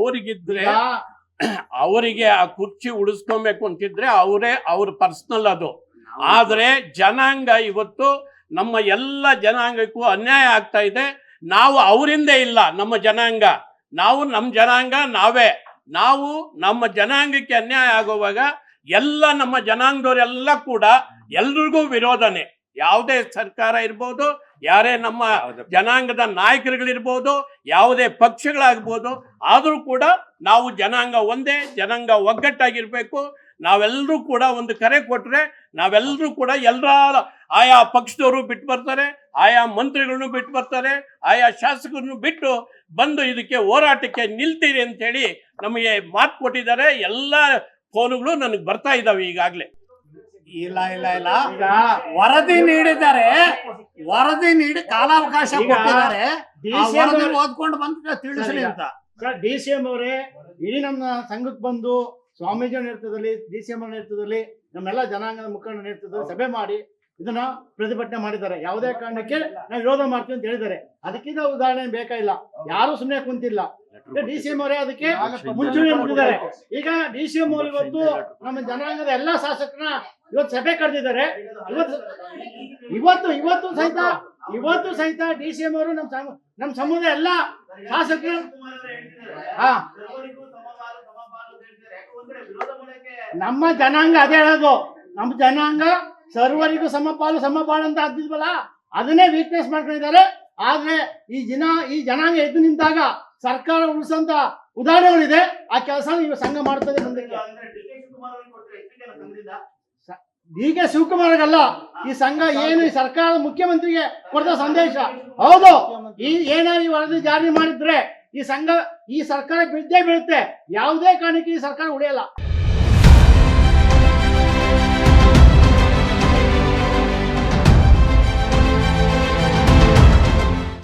ಅವರಿಗಿದ್ರೆ ಅವರಿಗೆ ಆ ಕುರ್ಚಿ ಉಳಿಸ್ಕೊಬೇಕು ಅಂತಿದ್ರೆ ಅವ್ರ ಪರ್ಸನಲ್ ಅದು. ಆದ್ರೆ ಜನಾಂಗ ಇವತ್ತು ನಮ್ಮ ಎಲ್ಲ ಜನಾಂಗಕ್ಕೂ ಅನ್ಯಾಯ ಆಗ್ತಾ ಇದೆ. ನಾವು ಅವರಿಂದ ಇಲ್ಲ, ನಮ್ಮ ಜನಾಂಗ, ನಮ್ಮ ಜನಾಂಗ ನಾವು ನಮ್ಮ ಜನಾಂಗಕ್ಕೆ ಅನ್ಯಾಯ ಆಗುವಾಗ ಎಲ್ಲ ನಮ್ಮ ಜನಾಂಗದವರೆಲ್ಲ ಕೂಡ ಎಲ್ರಿಗೂ ವಿರೋಧನೆ. ಯಾವುದೇ ಸರ್ಕಾರ ಇರ್ಬೋದು, ಯಾರೇ ನಮ್ಮ ಜನಾಂಗದ ನಾಯಕರುಗಳಿರ್ಬೋದು, ಯಾವುದೇ ಪಕ್ಷಗಳಾಗ್ಬೋದು, ಆದರೂ ಕೂಡ ನಾವು ಜನಾಂಗ ಒಂದೇ, ಜನಾಂಗ ಒಗ್ಗಟ್ಟಾಗಿರ್ಬೇಕು. ನಾವೆಲ್ಲರೂ ಕೂಡ ಒಂದು ಕರೆ ಕೊಟ್ಟರೆ ನಾವೆಲ್ಲರೂ ಕೂಡ ಆಯಾ ಪಕ್ಷದವರು ಬಿಟ್ಟು ಬರ್ತಾರೆ, ಆಯಾ ಮಂತ್ರಿಗಳನ್ನು ಬಿಟ್ಟು ಬರ್ತಾರೆ, ಆಯಾ ಶಾಸಕರನ್ನು ಬಿಟ್ಟು ಬಂದು ಇದಕ್ಕೆ ಹೋರಾಟಕ್ಕೆ ನಿಲ್ತೀರಿ ಅಂತೇಳಿ ನಮಗೆ ಮಾತು ಕೊಟ್ಟಿದ್ದಾರೆ. ಎಲ್ಲ ಫೋನುಗಳು ನನಗೆ ಬರ್ತಾ ಇದ್ದಾವೆ ಈಗಾಗಲೇ. ಇಲ್ಲ ಈಗ ವರದಿ ನೀಡಿದ್ದಾರೆ, ವರದಿ ನೀಡಿ ಕಾಲಾವಕಾಶ ಕೊಟ್ಟಿದ್ದಾರೆ, ಓದ್ಕೊಂಡು ಬಂದು ತಿಳಿಸಲಿ ಅಂತ. DCM ಅವರೇ ಇಡೀ ನಮ್ಮ ಸಂಘಕ್ಕೆ ಬಂದು ಸ್ವಾಮೀಜಿ ನೇತೃತ್ವದಲ್ಲಿ, DCM ನೇತೃತ್ವದಲ್ಲಿ, ನಮ್ಮೆಲ್ಲ ಜನಾಂಗದ ಮುಖಂಡರ ನೇತೃತ್ವದಲ್ಲಿ ಸಭೆ ಮಾಡಿ ಇದನ್ನ ಪ್ರತಿಭಟನೆ ಮಾಡಿದ್ದಾರೆ. ಯಾವುದೇ ಕಾರಣಕ್ಕೆ ನಾವು ವಿರೋಧ ಮಾಡ್ತೀವಿ ಅಂತ ಹೇಳಿದ್ದಾರೆ. ಅದಕ್ಕಿಂತ ಉದಾಹರಣೆ ಬೇಕಾಗಿಲ್ಲ, ಯಾರು ಸುಮ್ಮನೆ ಕುಂತಿಲ್ಲ. DCM ಅವರೇ ಅದಕ್ಕೆ ಮುಂಚೂಣಿ ಮುಟ್ಟಿದ್ದಾರೆ. ಈಗ DCM ಅವರು ಇವತ್ತು ನಮ್ಮ ಜನಾಂಗದ ಎಲ್ಲಾ ಶಾಸಕರನ್ನ ಇವತ್ತು ಸಭೆ ಕರೆದಿದ್ದಾರೆ. ಇವತ್ತು ಸಹಿತ DCM ಅವರು ನಮ್ಮ ಸಮುದಾಯ ಎಲ್ಲ ಶಾಸಕರು ನಮ್ಮ ಜನಾಂಗ ಅದೇ ಹೇಳೋದು. ನಮ್ಮ ಜನಾಂಗ ಸರ್ವರಿಗೂ ಸಮಪಾಲು ಅಂತ ಅದ್ದಿದ್ವಲ್ಲ, ಅದನ್ನೇ ವೀಕ್ನೆಸ್ ಮಾಡ್ಕೊಂಡಿದ್ದಾರೆ. ಆದ್ರೆ ಈ ಜನಾಂಗ ಎದ್ದು ನಿಂತಾಗ ಸರ್ಕಾರ ಉಳಿಸಂತ ಉದಾಹರಣೆಗಳಿದೆ. ಆ ಕೆಲಸ ನೀವು ಸಂಘ ಮಾಡ್ತದೆ ಮುಂದಕ್ಕೆ. DK ಶಿವಕುಮಾರ್ಗಲ್ಲ, ಈ ಸಂಘ ಏನು ಈ ಸರ್ಕಾರದ ಮುಖ್ಯಮಂತ್ರಿಗೆ ಕೊಡ್ತ ಸಂದೇಶ. ಹೌದು, ಏನಾದ್ರು ಈ ವರದಿ ಜಾರಿ ಮಾಡಿದ್ರೆ ಈ ಸರ್ಕಾರ ಬಿದ್ದೇ ಬೀಳುತ್ತೆ. ಯಾವುದೇ ಕಾರಣಕ್ಕೆ ಈ ಸರ್ಕಾರ ಉಳಿಯಲ್ಲ.